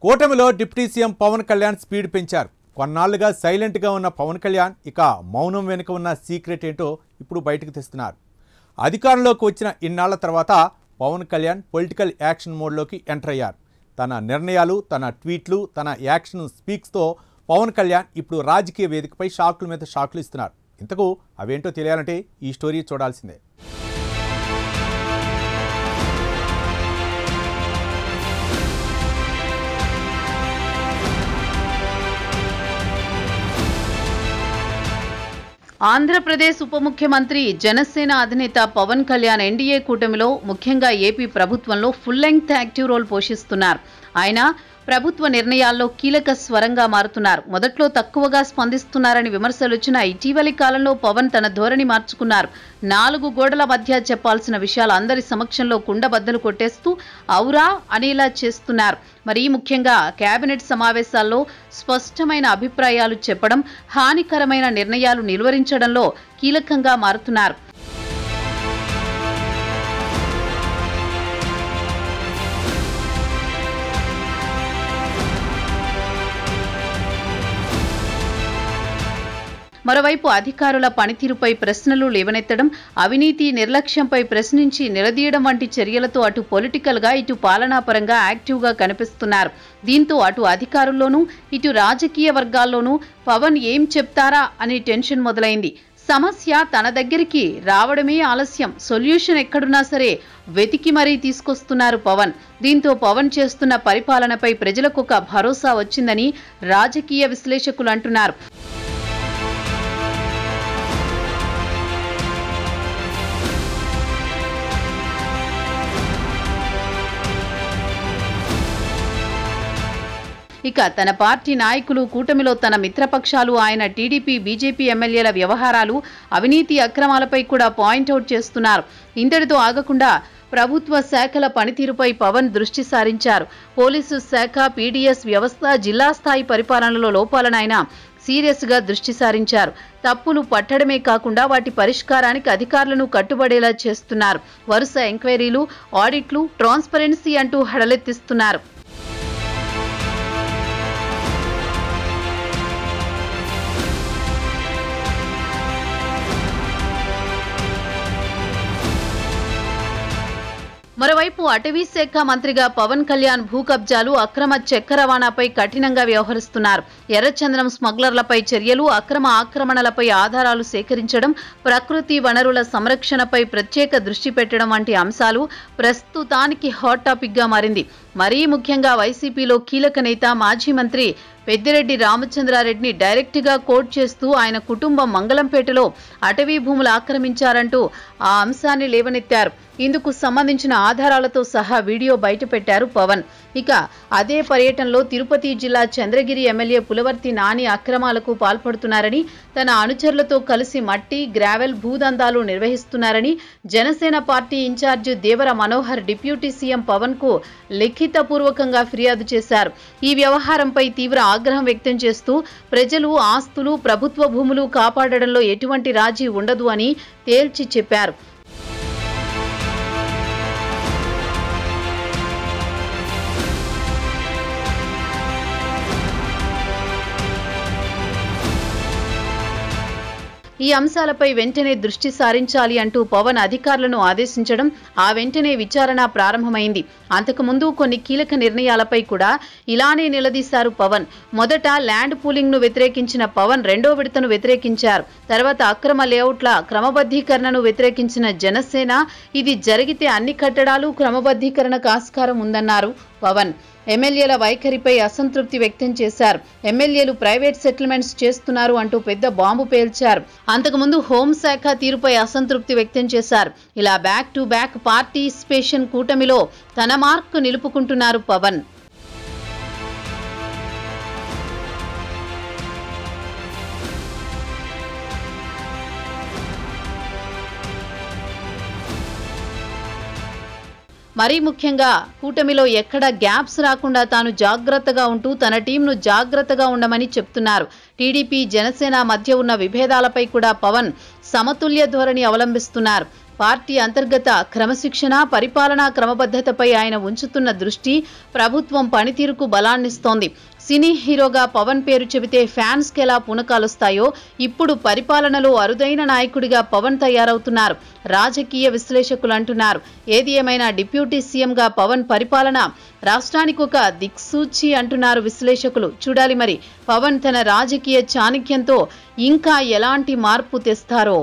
కూటమిలో deputy CM Pawan Kalyan speed పెంచారు. కొన్నాళ్లుగా సైలెంట్గా ఉన్న పవన్ కళ్యాణ్ ఇక మౌనం వెనుక ఉన్న సీక్రెట్ ఏంటో ఇప్పుడు బయటకు తెస్తున్నారు. అధికారంలోకి వచ్చిన ఇన్నాళ్ల తర్వాత పవన్ కళ్యాణ్ పొలిటికల్ యాక్షన్ మోడ్లోకి ఎంటర్ అయ్యారు. తన నిర్ణయాలు, తన ట్వీట్లు, తన యాక్షన్ స్పీక్స్తో పవన్ కళ్యాణ్ ఇప్పుడు రాజకీయ వేదికపై షాకుల మీద షాకులు ఇస్తున్నారు. ఇంతకు అవేంటో తెలియాలంటే ఈ స్టోరీ చూడాల్సిందే. ఆంధ్రప్రదేశ్ ఉప ముఖ్యమంత్రి జనసేన అధినేత పవన్ కళ్యాణ్ ఎన్డీఏ కూటమిలో ముఖ్యంగా ఏపీ ప్రభుత్వంలో ఫుల్ లెంగ్త్ యాక్టివ్ రోల్ పోషిస్తున్నారు. ఆయన ప్రభుత్వ నిర్ణయాల్లో కీలక స్వరంగా మారుతున్నారు. మొదట్లో తక్కువగా స్పందిస్తున్నారని విమర్శలు వచ్చినా ఇటీవలి కాలంలో పవన్ తన ధోరణి మార్చుకున్నారు. 4 గోడల మధ్య చెప్పాల్సిన విషయాలు అందరి సమక్షంలో కుండబద్దలు కొట్టేస్తూ ఔరా అనేలా చేస్తున్నారు. మరీ ముఖ్యంగా కేబినెట్ సమావేశాల్లో స్పష్టమైన అభిప్రాయాలు చెప్పడం, హానికరమైన నిర్ణయాలు నిలువరించడంలో కీలకంగా మారుతున్నారు. మరోవైపు అధికారుల పనితీరుపై ప్రశ్నలు లేవనెత్తడం, అవినీతి నిర్లక్ష్యంపై ప్రశ్నించి నిలదీయడం వంటి చర్యలతో అటు పొలిటికల్గా ఇటు పాలనాపరంగా యాక్టివ్గా కనిపిస్తున్నారు. దీంతో అటు అధికారుల్లోనూ ఇటు రాజకీయ వర్గాల్లోనూ పవన్ ఏం చెప్తారా అనే టెన్షన్ మొదలైంది. సమస్య తన దగ్గరికి రావడమే ఆలస్యం, సొల్యూషన్ ఎక్కడున్నా సరే వెతికి మరీ తీసుకొస్తున్నారు పవన్. దీంతో పవన్ చేస్తున్న పరిపాలనపై ప్రజలకు ఒక భరోసా వచ్చిందని రాజకీయ విశ్లేషకులు అంటున్నారు. ఇక తన పార్టీ నాయకులు, కూటమిలో తన మిత్రపక్షాలు, ఆయన టీడీపీ, బీజేపీ ఎమ్మెల్యేల వ్యవహారాలు, అవినీతి అక్రమాలపై కూడా పాయింట్అవుట్ చేస్తున్నారు. ఇంతటితో ఆగకుండా ప్రభుత్వ శాఖల పనితీరుపై పవన్ దృష్టి సారించారు. పోలీసు శాఖ, పీడీఎస్ వ్యవస్థ, జిల్లా స్థాయి పరిపాలనలో లోపాలను ఆయన సీరియస్గా దృష్టి సారించారు. తప్పులు పట్టడమే కాకుండా వాటి పరిష్కారానికి అధికారులను కట్టుబడేలా చేస్తున్నారు. వరుస ఎంక్వైరీలు, ఆడిట్లు, ట్రాన్స్పరెన్సీ అంటూ హడలెత్తిస్తున్నారు. మరోవైపు అటవీ శాఖ మంత్రిగా పవన్ కళ్యాణ్ భూ కబ్జాలు, అక్రమ చెక్క రవాణాపై కఠినంగా వ్యవహరిస్తున్నారు. ఎర్రచందనం స్మగ్లర్లపై చర్యలు, అక్రమ ఆక్రమణలపై ఆధారాలు సేకరించడం, ప్రకృతి వనరుల సంరక్షణపై ప్రత్యేక దృష్టి పెట్టడం వంటి అంశాలు ప్రస్తుతానికి హాట్ టాపిక్ గా మారింది. మరీ ముఖ్యంగా వైసీపీలో కీలక నేత, మాజీ మంత్రి పెద్దిరెడ్డి రామచంద్రారెడ్డిని డైరెక్ట్గా కోట్ చేస్తూ ఆయన కుటుంబం మంగళంపేటలో అటవీ భూములు ఆక్రమించారంటూ ఆ అంశాన్ని లేవనెత్తారు. ఇందుకు సంబంధించిన ఆధారాలతో సహా వీడియో బయటపెట్టారు పవన్. ఇక అదే పర్యటనలో తిరుపతి జిల్లా చంద్రగిరి ఎమ్మెల్యే పులవర్తి నాని అక్రమాలకు పాల్పడుతున్నారని, తన అనుచరులతో కలిసి మట్టి, గ్రావెల్ భూదందాలు నిర్వహిస్తున్నారని జనసేన పార్టీ ఇన్ఛార్జ్ దేవర మనోహర్ డిప్యూటీ సీఎం పవన్ కు లిఖితపూర్వకంగా ఫిర్యాదు చేశారు. ఈ వ్యవహారంపై తీవ్ర ఆగ్రహం వ్యక్తం చేస్తూ ప్రజలు, ఆస్తులు, ప్రభుత్వ భూములు కాపాడడంలో ఎటువంటి రాజీ ఉండదు అని తేల్చి చెప్పారు. ఈ అంశాలపై వెంటనే దృష్టి సారించాలి అంటూ పవన్ అధికారులను ఆదేశించడం, ఆ వెంటనే విచారణ ప్రారంభమైంది. అంతకుముందు కొన్ని కీలక నిర్ణయాలపై కూడా ఇలానే నిలదీశారు పవన్. మొదట ల్యాండ్ పూలింగ్ ను వ్యతిరేకించిన పవన్ రెండో విడతను వ్యతిరేకించారు. తర్వాత అక్రమ లేఅవుట్ల క్రమబద్ధీకరణను వ్యతిరేకించిన జనసేన, ఇది జరిగితే అన్ని కట్టడాలు క్రమబద్ధీకరణకు ఆస్కారం ఉందన్నారు పవన్. ఎమ్మెల్యేల వైఖరిపై అసంతృప్తి వ్యక్తం చేశారు. ఎమ్మెల్యేలు ప్రైవేట్ సెటిల్మెంట్స్ చేస్తున్నారు అంటూ పెద్ద బాంబు పేల్చారు. అంతకుముందు హోంశాఖ తీరుపై అసంతృప్తి వ్యక్తం చేశారు. ఇలా బ్యాక్ టు బ్యాక్ పార్టిసిపేషన్ కూటమిలో తన మార్క్ నిలుపుకుంటున్నారు పవన్. మరీ ముఖ్యంగా కూటమిలో ఎక్కడ గ్యాప్స్ రాకుండా తాను జాగ్రత్తగా ఉంటూ తన టీంను జాగ్రత్తగా ఉండమని చెప్తున్నారు. టీడీపీ, జనసేన మధ్య ఉన్న విభేదాలపై కూడా పవన్ సమతుల్య ధోరణి అవలంబిస్తున్నారు. పార్టీ అంతర్గత క్రమశిక్షణ, పరిపాలనా క్రమబద్ధతపై ఆయన ఉంచుతున్న దృష్టి ప్రభుత్వం పనితీరుకు బలాన్నిస్తోంది. సినీ హీరోగా పవన్ పేరు చెబితే ఫ్యాన్స్కి ఎలా పునకాలొస్తాయో ఇప్పుడు పరిపాలనలో అరుదైన నాయకుడిగా పవన్ తయారవుతున్నారు. రాజకీయ విశ్లేషకులు అంటున్నారు. ఏది ఏమైనా డిప్యూటీ సీఎంగా పవన్ పరిపాలన రాష్ట్రానికి ఒక దిక్సూచి అంటున్నారు విశ్లేషకులు. చూడాలి మరి పవన్ తన రాజకీయ చాణక్యంతో ఇంకా ఎలాంటి మార్పు తెస్తారో.